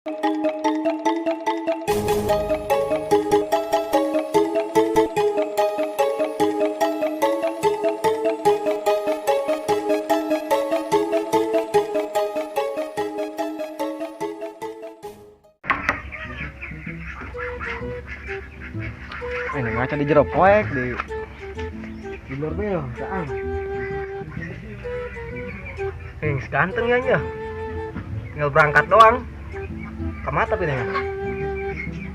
Ini ngaca di jero poek di luar bel, saan. Ganteng ya. Tinggal berangkat doang. Kemana tapi nih?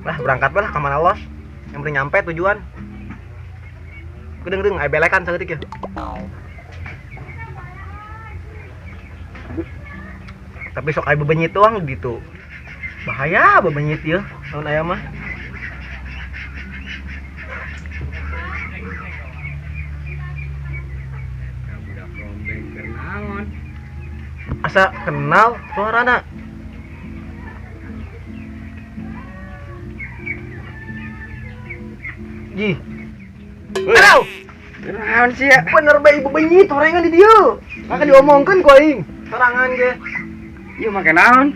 Lah berangkat lah kemana los? Yang penting nyampe tujuan. Gedeng-gedeng, ayo belekan saeutik ya. Tapi sok ayo bebenyit doang gitu. Bahaya bebenyit ya, tahun aya mah. Asa kenal suarana. Ji. Aduh. Naon sih ya? Bener bae ibu benyit horengan di dieu. Maka diomongkeun ku aing. Sorangan ge. Ieu make naon?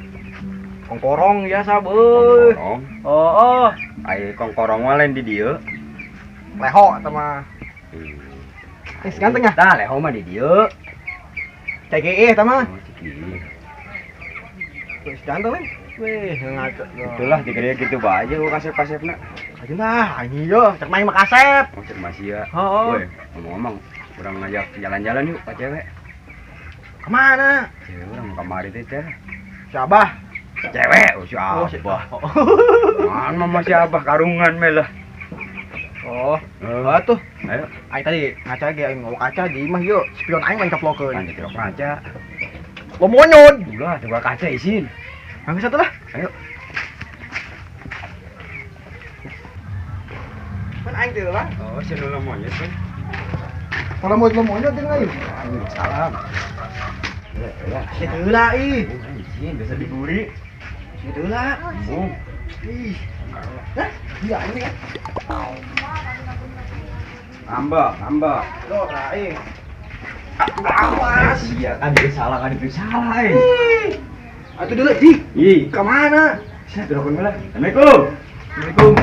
Kongkorong biasa beuh. Kongkorong. Oh. Ai kongkorong mah lain di dieu. Leho eta mah. Ganteng ya? Tah leho mah di dieu. CGE eta mah. Oh, ciki. Geus ganteng nih. Weh, ngaco. Itulah dikira gitu bae aja gua kasep-kasepna. Ayeuna anjing yo, cek main mah kasep. Maksud masih ya. Oh. Woi, ngomong-ngomong, urang ngajak jalan-jalan yuk ka cewek. Kemana? Cewek urang kamari teh teh. Siapa? Cewek, oh siapa? Man mah siapa karungan meh lah. Oh, tuh. Ayo, Aing tadi ngaca ge aing ngawak kaca di imah yuk. Spion aing main caplokeun. kan kira kaca. Lo monyot. Ulah coba kaca isin. Angkat satu lah. Ayo. Kan aing teh lah. Oh, sih lu monyet kan. Kalau mau lo monyot jeung aing. Salam. Ya. Itu lah ih. Isin bisa diburi. Itu lah. Ih. Hah? Iya ini ya. Ngambek. Lo lah ih. Awas. Iya kan dia salah kan itu salah. Atuh dulu di. Ih, Kemana? saya telepon dulu. Assalamualaikum. Assalamualaikum.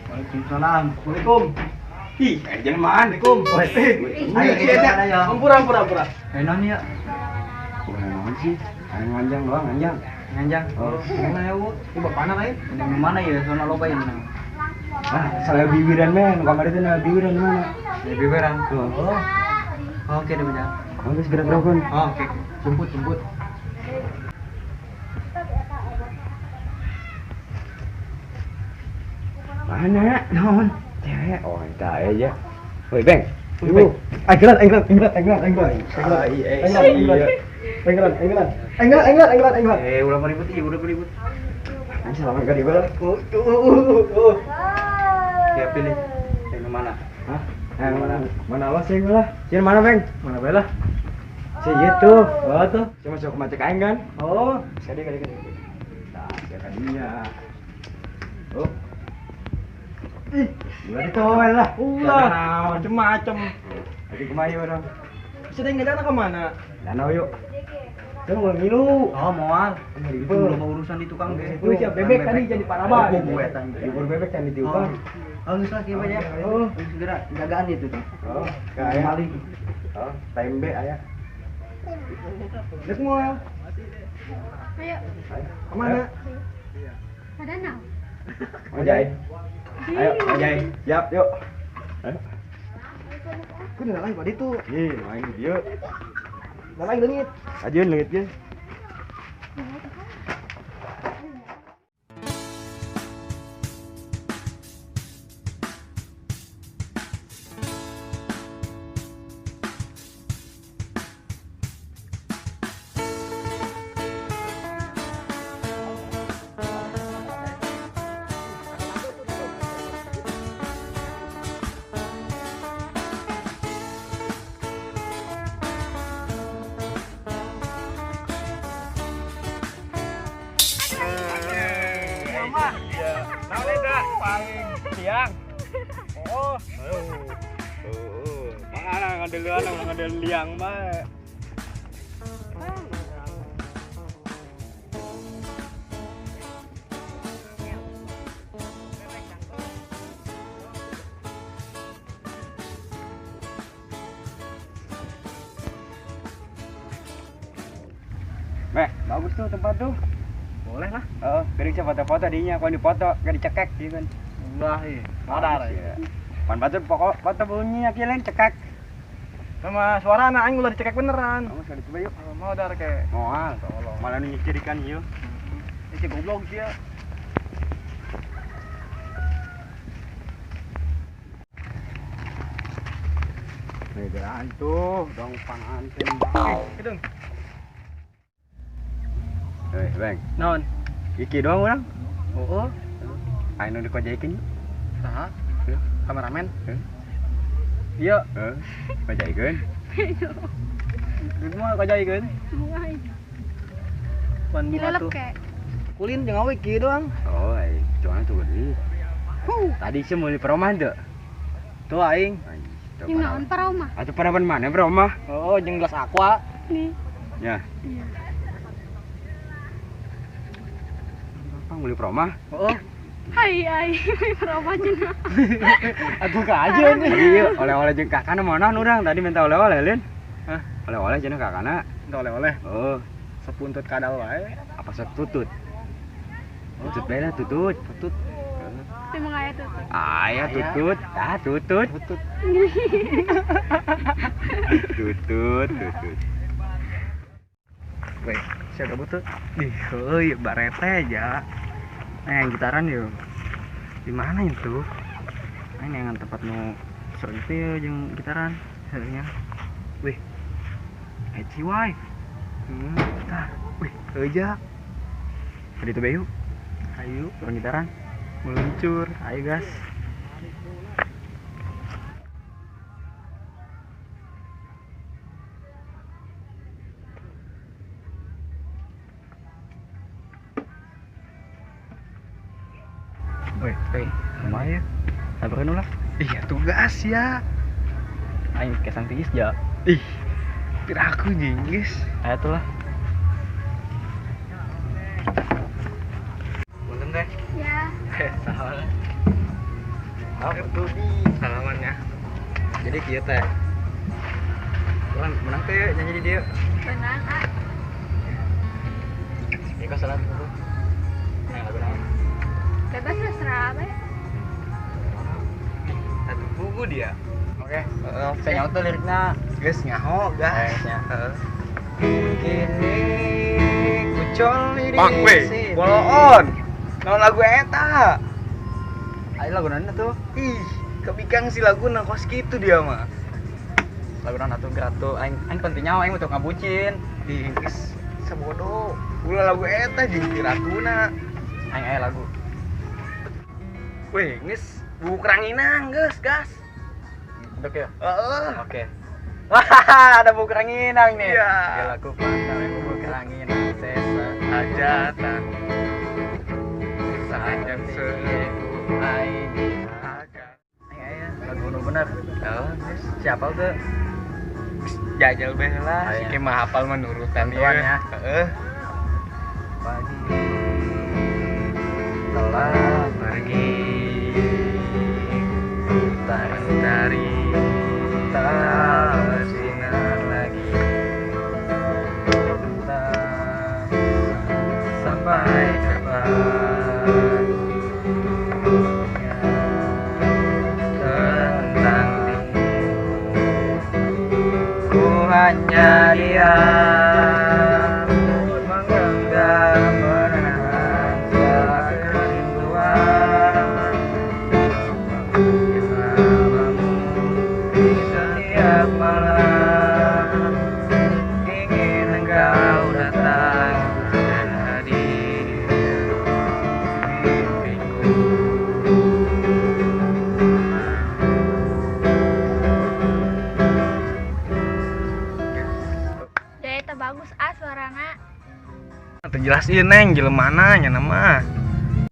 Waalaikumsalam. Assalamualaikum. Ih, jangan main. Assalamualaikum. Ayo kita. Ampura. Enak ya. Wah, naon sih? Ayo nganjang doang, nganjang. Oh, mana ya, Bu? Ini bapana lain? Ini mana ya? Sono loba yang menang. Ah, salah bibiran men. Kamar itu na bibiran mana? Biberan. Tuh. Oh. Oke, udah benar. Oke, segera berapun. Oh, oke. Jemput. Mana? Naon? Cewek. Oh, entah aja. Woi, Bang. Ibu. Enggelan. Ulah meribut ieu, udah beribut. Selamat kali bal. Siap pilih. Yang mana? Hah? Yang mana? Mana lah sih lah? Sini mana, Bang? Mana bala? Si itu. Oh tuh. Cuma masuk macet aing kan? Oh. Kade. Nah, siapa dia? Oh. Ih, Gua ditowel lah. ulah. Macem-macem. Lagi kemayu orang. Sudah enggak ada kemana? Danau yuk. Kan mau ngilu. Oh, moal. Itu Belum mau urusan di tukang deh. Itu siap bebek tadi jadi parabah. Gue tadi. Bubur bebek yang ditiupkan. Oh, geus lagi banyak. Oh. Segera jagaan itu tuh. Oh, kayak Maling. Oh, tembe aya. Dek moal. Ayo, Kemana? ada now. Ojai. Ayo, ojai. Siap, yuk. Ayo. Ku udah lain pada itu. Ih, main dia. Udah lain leungit. Ajeun leungit ge. Paling siang. Oh. Mana ngadeuleun liang mah. Meh, bagus tuh tempat tuh. Boleh lah. Gering saya foto-foto dinya, kalau dipoto gak dicekek gitu kan. Udah, modar ya. Pan batur pokok foto bunyi akhirnya cekek. sama suara anak aing ulah dicekek beneran. Kamu sekali coba yuk. Modar kayak Moal, malah nyicirikan yuk. isi goblok sih ya. Medan tuh, dong pangantin. Hidung. Bang. Non. Iki doang orang. Oh. Ayo dikojaikeun. Nah. Kameramen. Heeh. Iya. Kojaikeun. Itu mah kajaikeun. Mulai. Ban bunga Dilelep tuh. kayak. Kulin jeung awe kieu doang. Oh, cuman tuh gede. Tadi sih mau di perumahan tuh. Tuh aing. Yang naon para rumah? Atau parapan mana perumah? Oh, jeung gelas aqua. Nih. Ya. Iya. Apa beli perumah? Oh. Hai, para rumah cenah. Atuh ka aja nih. Iya, oleh-oleh jeung kakana mana urang tadi minta oleh-oleh lin. Hah? Oleh-oleh cenah kakana. Entar oleh-oleh. Oh, Sepuntut kadal wae. apa setutut? Tutut bae lah tutut. Tutut. Emang aya tuh. Aya tutut. Ah, tutut. Tutut. Tutut. Weh, siapa butuh? Ih, heuy, barete aja. Yang gitaran yuk. Di mana itu? Ini yang tempat mau sok itu ya jeung gitaran. Heurnya. Wih. Ciwai. Tah. Wih, aja. Jadi itu bayu. Ayo, turun gitaran. Meluncur. Ayo, gas. Weh, lumayan. Sabaran ulah. Iya, tugas ya. Aing kesang tingis ya. Ih, piraku jinggis. Aya tuh lah. Punten teh. Ya. Salah. Apa tuh di salamannya? Jadi kieu teh. Orang menang teh nyanyi di dia. Benang, ah. Ini kok salah tuh. Nah, lagu naon? Bebas lah serah apa ya. Satu buku dia. Oke, saya nyaut tuh liriknya. Guys, nyaho, guys. Kini kucol lirik. Bang, weh, boloon. Naon lagu eta? Ayo lagu nana tuh. Ih, kebikang si lagu nang kos gitu dia mah. Lagu nana tuh gratu. Aing penting nyawa aing untuk ngabucin. Di geus sabodo. Ulah lagu eta jeung piratuna. Aing aya lagu. Weh, geus buku keranginang, geus, gas. Oke ya? Oke. Wah, ada buku keranginang nih. Iya. Lagu pandang buku keranginang sesa hajatan. Sahajan seribu aini akan. Ayo, lagu nu bener. Oh, siapa tuh? Jajal bela, si ke mah hafal menurutan dia. Heeh. Pagi telah pergi dari tak bersinar lagi, tak sampai kapan tentang dirimu. Ku hanya diam menggenggam menahan segala kerinduan. Setiap malam ingin engkau datang dan hadir mimpiku. Jadi itu bagus suarana. Terjelasin neng jelemana nya nama.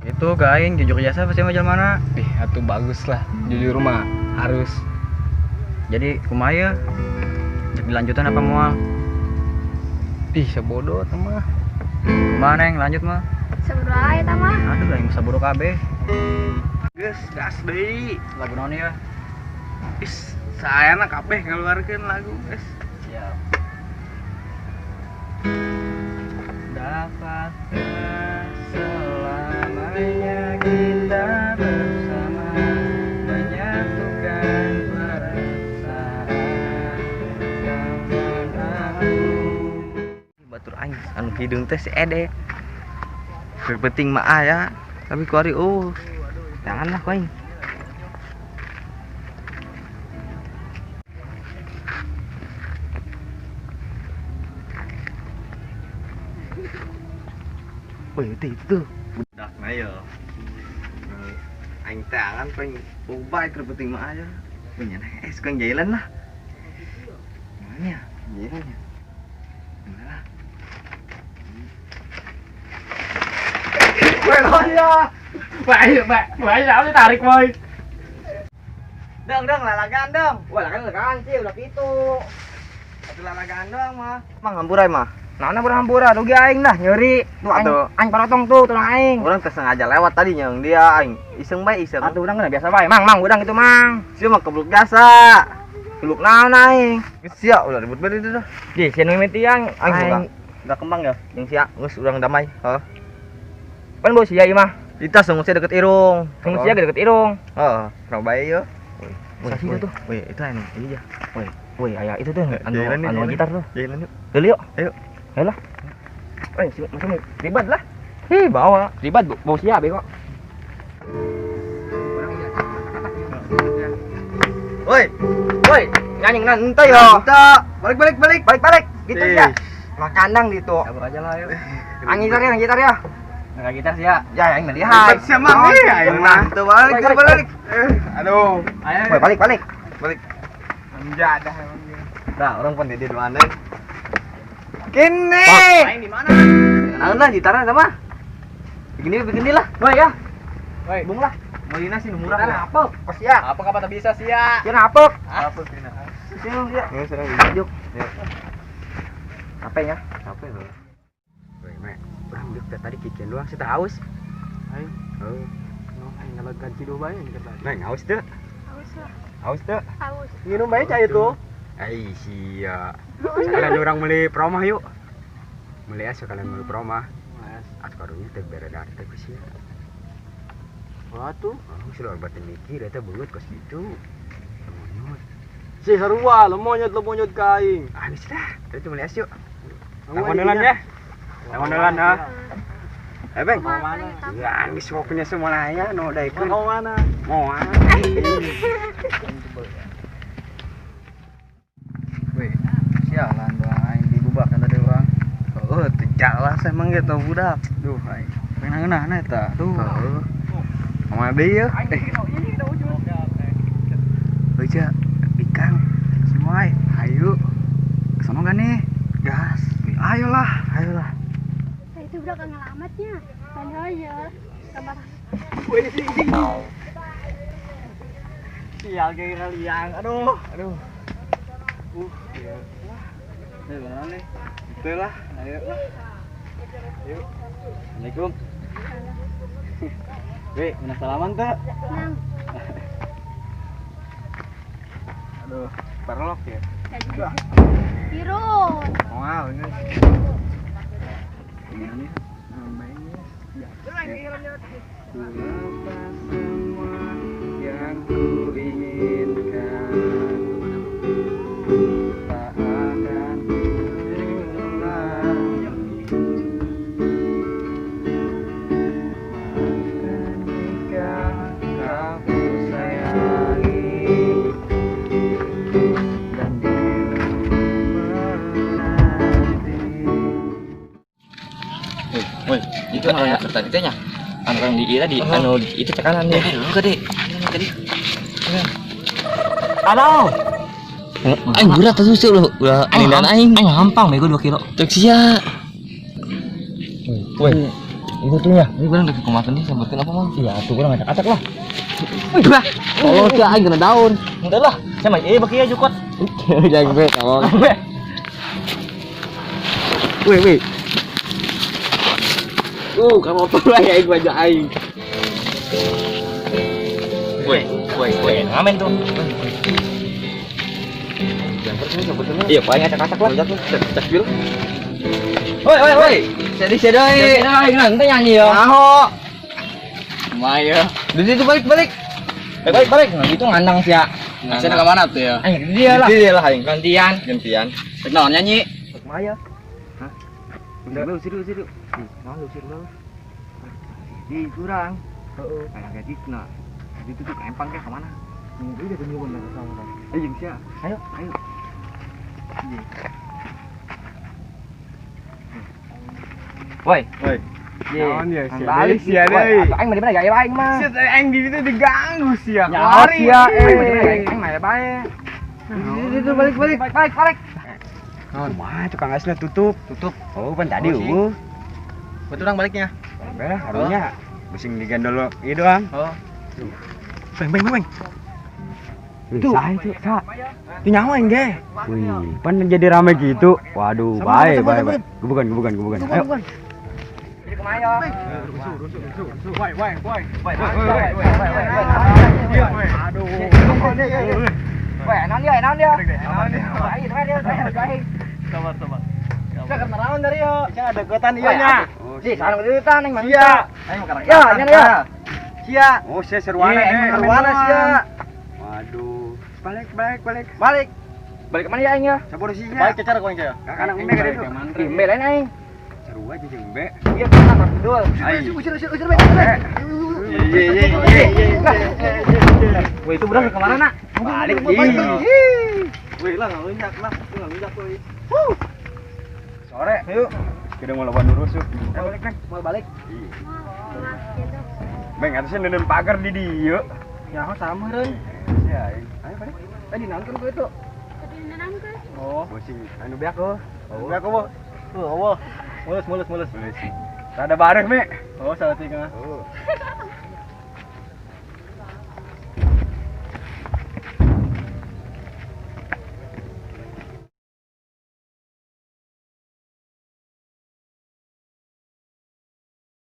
Itu kain jujur jasa pasti mah jelemana. Ih, atuh bagus lah. Jujur mah harus. Jadi kumaya cek dilanjutan apa moal? Ih, sabodo teh mah. Kumaha neng lanjut mah? Sebelum aja mah. Aduh, aing sabodo kabeh. Geus, gas deui. Lagu naon ya? Is, saayana kabeh ngaluarkeun lagu, guys. Siap. apakah selamanya kita bersama menyatukan perasaan zaman aku. Batur aing anu hidung teh si Ede. Penting mah ya, tapi kuari janganlah kau aing. Wih, itu budak na ya. Aing tangan paling ubah terpenting mah aja. Punya es kan jalan lah. Mana? Jalan ya. Mana lah. Woi ya. Vậy lão ditarik boy. Dong lalagan dong. Wah, lalagan sih udah itu. Satu lalagan dong mah. Mang hamburai mah. Naona berhampura rugi aing dah nyeri. Tuh aing parotong tuh tulang aing. Urang teh sengaja lewat tadi nyeng dia aing. Iseng bae iseng. Atuh urang kan biasa bae. Mang urang gitu mang. Sia mah kebluk biasa. Kebluk naon aing. Geus sia udah ribut bae itu dah. Di sia nu mitiang aing udah kembang ya. Jeung sia geus urang damai. Heeh. Pan bos sia ieu mah. Kita sungguh sia deket irung. Sungguh sia deket irung. Heeh. Rau bae ye. Sasi itu tuh. Wih, itu anu. Iya. Wih, aya itu tuh anu gitar tuh. Jalan yuk. Dulu yuk. Ayo. Ayolah. Macam ribet lah. Bawa. Ribet bawa siap bego. Woi, nyanyi nanti ya. Balik. Gitu ya. Makandang gitu. Sabar aja lah, yuk. Angin gitar ya. Enggak gitar sih ya. Ya, yang melihat. Siapa nih? Ayo tuh balik. Aduh. Ayo. Balik. Anja dah. Dah, orang pun di mana? Kini. Main di mana? Naon lah gitarnya sama. Begini lah. Woi ya. Woi, bung lah. Mau dina sih murah. Apa? Pas ya. Apa tak bisa sih ya? Kira apa? Apa kena? Siung dia. Ya serang dijuk. Ya. Capek ya? Capek loh. Woi, Mek. Urang juk tadi kikian doang sih haus. Ayo. Aing ngalagan tidur bae kata. Nah, haus teu? Haus teu? Haus. Minum bae cai itu. Ai sia. Sekalian orang beli promah yuk. Beli es sekalian beli promah. As karunya teh beredar teh sia. Wah tuh, sudah obat mikir eta beungeut kos kitu. Monyot. Si sarua, monyot kaing. Ah, geus dah. Teh beli es yuk. Ngondelan ya. Ngondelan ah. Beng, mau mana? Ya, geus pokoknya semua aya nu daekeun. Mau mana? Mau mana? Wih, sialan doang aing dibubakan tadi orang. Tejalah saya emang gitu budak. Duh, aing. Pengen eta. Tuh. Sama abdi ya. Beja, ikan. Semua ayo. Kesono gak nih? Gas. Ayolah. Itu udah ngalamatnya. Tanya aja. Kamar. Wih, sial kayak kalian. Aduh. Ya. Ini mana nih? Betul lah. Ayo lah. Yuk. Assalamualaikum. Wih, mana salaman tuh? Nang. Aduh, parlok ya. Biru. Wow, ini. Ini namanya. Lepas semua yang ku inginkan. Tak akan ulangi. Maafkan jika kau ku sayangi. Dan Woi, itu anu tadi tehnya. Anu yang di tadi, anu itu tekanan dia. Gede. Tadi. Halo. Aing berat tuh sih lu. Udah dan aing hampang bego 2 kilo. Cek sia. Woi. Itu tuh ya. Ini kurang deket kemakan nih sampetin apa mah? Iya, tuh kurang acak-acak lah. Wah. Oh, si aing kena daun. Entar lah. Saya mah baki aja kuat. Jangan gue tolong. Woi. Kamu apa lah ya aing aja aing. Woi, ngamen tuh. Iya, paling acak-acak lah. Cak biru. Woi. Sedih. Nanti nyanyi ya. Maho. Maya. Di situ balik. Balik. Nah, gitu ngandang sih ya. Saya ke mana tuh ya? Dia lah aing. Gantian. Nah, nyanyi. Maya. Udah, usir. Malu usir lu. Di kurang. Heeh. Kayak gitu nah. Itu tuh empang ke mana? Ini udah tunggu bener sama. Ayo sia. Ayo. Woi. Naon ya, sia Balik deui, sia deui. Aing mah di mana gaya aing mah. Sia aing di ditu diganggu sia. Nyari ya, aing mah bae. Itu balik. Naon mah tukang asna tutup. Oh, pan tadi Betul orang baliknya. Beh, harusnya pusing digandol ieu doang. Oh. Beng. Tuh, itu, Sa. Itu nyawa ge. Wih, pan jadi rame gitu. Waduh, baik. Gebukan. Ayo. Jadi kemana? Aduh. Weh, naon dia? Sabar. Saya kena naon dari yo. Jangan ada deketan ieu nya. Di sana deketan ning mah. Sia. Ayo makan. Ya, nya. Sia. Oh, sia serwana Serwana sia. Waduh. Balik. Balik kemana ya aing ya? Sabur sinya. Balik ke cara kau yang Kakak mbe gede tuh. Bimbel aing. Seru aja jeung mbe. Iya, kita mah dul. Usir. Weh, itu berang kemana nak? Balik. Wih lah, nggak lunjak tuh. Sore. Ayo. Kita mau lawan lurus yuk. Balik. Mau mas gitu. Beng, atasnya neun pagar di dieu. Ya, sama reun. Ya, ayo balik. Tadi nangkep ku itu. Tapi nenang ke. Oh, bosing. Anu beak oh. Beak oh. Allah. Mulus. Rada bareng, Me. Oh, salah tiga. Oh.